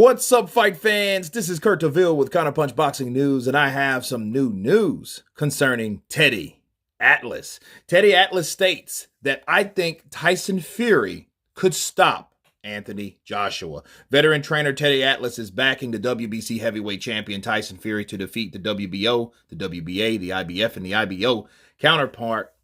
What's up, fight fans? This is Kurt DeVille with Counterpunch Boxing News, and I have some new news concerning Teddy Atlas. Teddy Atlas states that I think Tyson Fury could stop Anthony Joshua. Veteran trainer Teddy Atlas is backing the WBC heavyweight champion Tyson Fury to defeat the WBO, the WBA, the IBF, and the IBO counterpart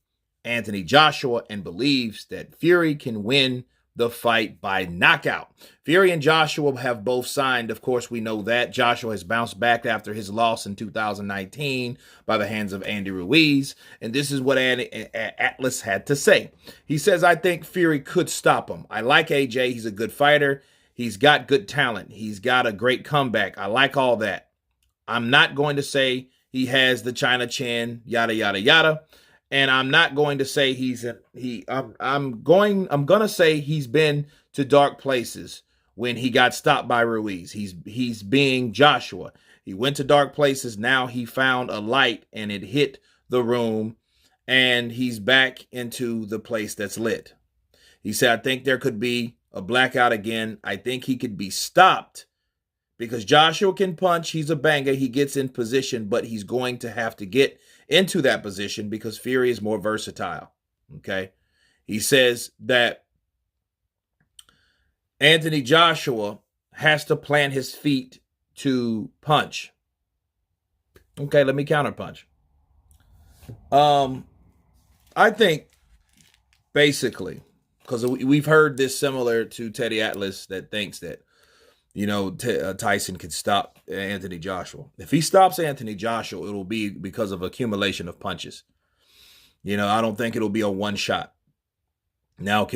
Anthony Joshua, and believes that Fury can win the fight by knockout. Fury and Joshua have both signed. Of course, we know that. Joshua has bounced back after his loss in 2019 by the hands of Andy Ruiz. And this is what Atlas had to say. He says, I think Fury could stop him. I like AJ. He's a good fighter. He's got good talent. He's got a great comeback. I like all that. I'm not going to say he has the China chin, yada, yada, yada. And I'm not going to say I'm going to say he's been to dark places when he got stopped by Ruiz. He's being Joshua. He went to dark places. Now he found a light and it hit the room and he's back into the place that's lit. He said, I think there could be a blackout again. I think he could be stopped because Joshua can punch. He's a banger. He gets in position, but he's going to have to get into that position because Fury is more versatile. Okay. He says that Anthony Joshua has to plant his feet to punch. Okay, let me counterpunch. I think basically, because we've heard this similar to Teddy Atlas that thinks that, Tyson could stop Anthony Joshua. If he stops Anthony Joshua, it'll be because of accumulation of punches. I don't think it'll be a one shot. Now,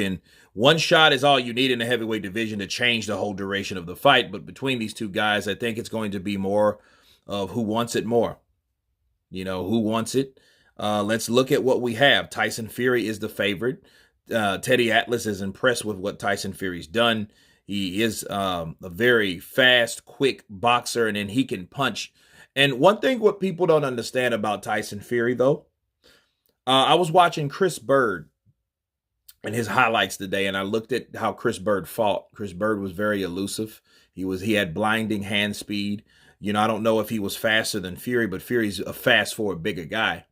one shot is all you need in the heavyweight division to change the whole duration of the fight. But between these two guys, I think it's going to be more of who wants it more. Who wants it? Let's look at what we have. Tyson Fury is the favorite. Teddy Atlas is impressed with what Tyson Fury's done. He is a very fast, quick boxer, and then he can punch. And one thing what people don't understand about Tyson Fury, though, I was watching Chris Bird and his highlights today, and I looked at how Chris Bird fought. Chris Bird was very elusive. He had blinding hand speed. I don't know if he was faster than Fury, but Fury's a fast forward, bigger guy.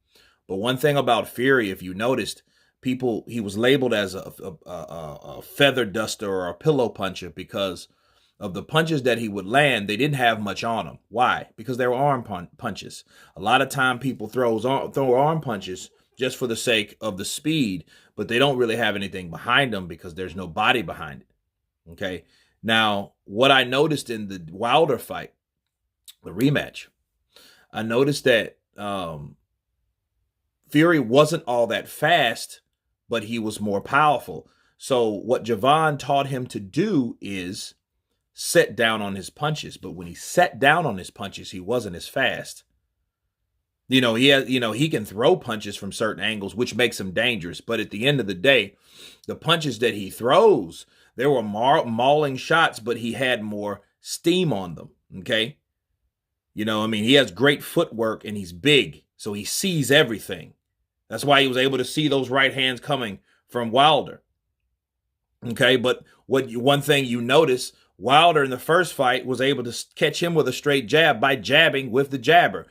But one thing about Fury, if you noticed, he was labeled as a feather duster or a pillow puncher because of the punches that he would land. They didn't have much on him. Why? Because they were arm punches. A lot of time people throw arm punches just for the sake of the speed, but they don't really have anything behind them because there's no body behind it. Okay. Now, what I noticed in the Wilder fight, the rematch, I noticed that Fury wasn't all that fast, but he was more powerful. So what Javon taught him to do is set down on his punches. But when he sat down on his punches, he wasn't as fast. He can throw punches from certain angles, which makes him dangerous. But at the end of the day, the punches that he throws, there were mauling shots, but he had more steam on them. Okay. He has great footwork and he's big. So he sees everything. That's why he was able to see those right hands coming from Wilder. Okay, but one thing you notice, Wilder in the first fight was able to catch him with a straight jab by jabbing with the jabber.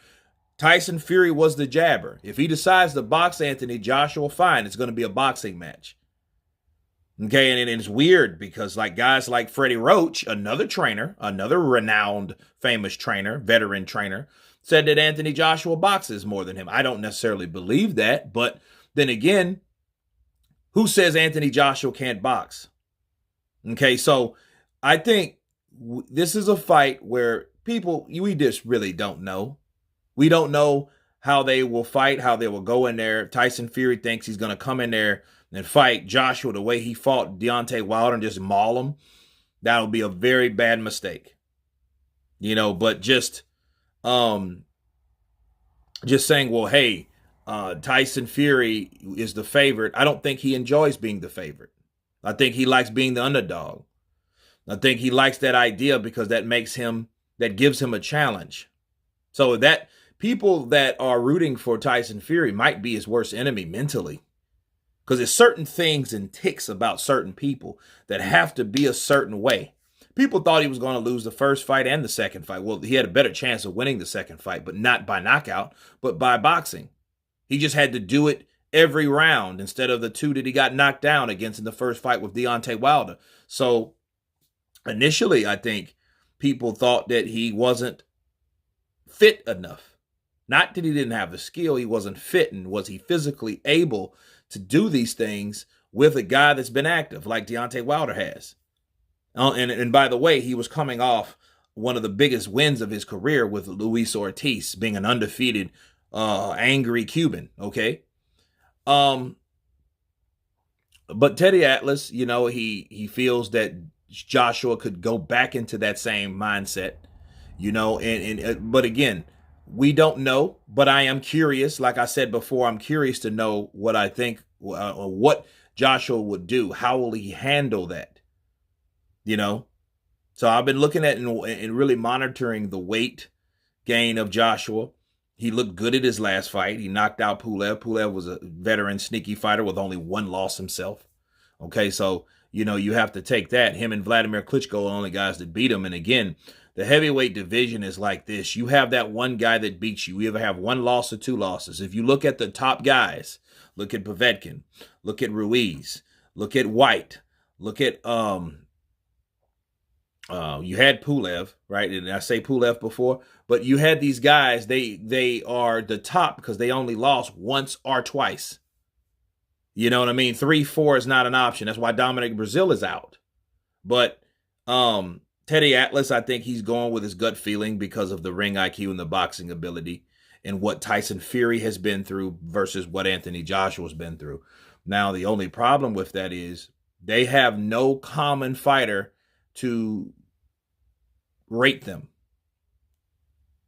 Tyson Fury was the jabber. If he decides to box Anthony Joshua, fine, it's going to be a boxing match. Okay, and it's weird because guys like Freddie Roach, another trainer, another renowned, famous trainer, veteran trainer, said that Anthony Joshua boxes more than him. I don't necessarily believe that, but then again, who says Anthony Joshua can't box? Okay, so I think this is a fight where we just really don't know. We don't know how they will fight, how they will go in there. Tyson Fury thinks he's going to come in there and fight Joshua the way he fought Deontay Wilder and just maul him. That'll be a very bad mistake. But just saying, well, hey, Tyson Fury is the favorite. I don't think he enjoys being the favorite. I think he likes being the underdog. I think he likes that idea because that gives him a challenge. So that people that are rooting for Tyson Fury might be his worst enemy mentally. Because there's certain things and ticks about certain people that have to be a certain way. People thought he was going to lose the first fight and the second fight. Well, he had a better chance of winning the second fight, but not by knockout, but by boxing. He just had to do it every round instead of the two that he got knocked down against in the first fight with Deontay Wilder. So initially, I think people thought that he wasn't fit enough. Not that he didn't have the skill, he wasn't fit. And was he physically able to do these things with a guy that's been active like Deontay Wilder has? And by the way, he was coming off one of the biggest wins of his career with Luis Ortiz, being an undefeated, angry Cuban. Okay. But Teddy Atlas, he feels that Joshua could go back into that same mindset, but again, we don't know, but I am curious. Like I said before, I'm curious to know what I think, what Joshua would do. How will he handle that? So I've been looking at and really monitoring the weight gain of Joshua. He looked good at his last fight. He knocked out Pulev. Pulev was a veteran, sneaky fighter with only one loss himself. Okay, so, you have to take that. Him and Vladimir Klitschko are the only guys that beat him. And again, the heavyweight division is like this. You have that one guy that beats you. You either have one loss or two losses. If you look at the top guys, look at Povetkin, look at Ruiz, look at White, look at you had Pulev, right? And I say Pulev before, but you had these guys, they are the top because they only lost once or twice. You know what I mean? 3-4 is not an option. That's why Dominic Brazil is out. But Teddy Atlas, I think he's going with his gut feeling because of the ring IQ and the boxing ability and what Tyson Fury has been through versus what Anthony Joshua's been through. Now, the only problem with that is they have no common fighter to rate them.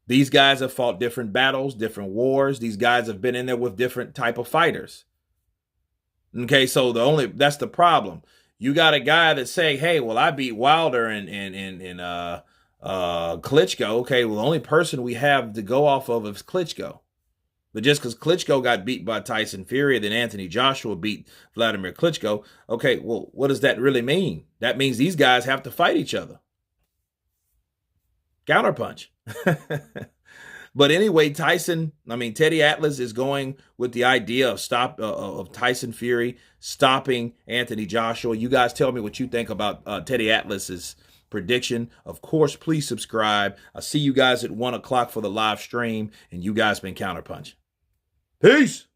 These guys have fought different battles, different wars. These guys have been in there with different type of fighters. Okay, so that's the problem. You got a guy that's saying, "Hey, well, I beat Wilder and Klitschko." Okay, well, the only person we have to go off of is Klitschko. But just because Klitschko got beat by Tyson Fury, then Anthony Joshua beat Vladimir Klitschko, okay, well, what does that really mean? That means these guys have to fight each other. Counterpunch. But anyway, Teddy Atlas is going with the idea of Tyson Fury stopping Anthony Joshua. You guys tell me what you think about Teddy Atlas's prediction. Of course, please subscribe. I'll see you guys at 1 o'clock for the live stream, and you guys been Counterpunch. Peace.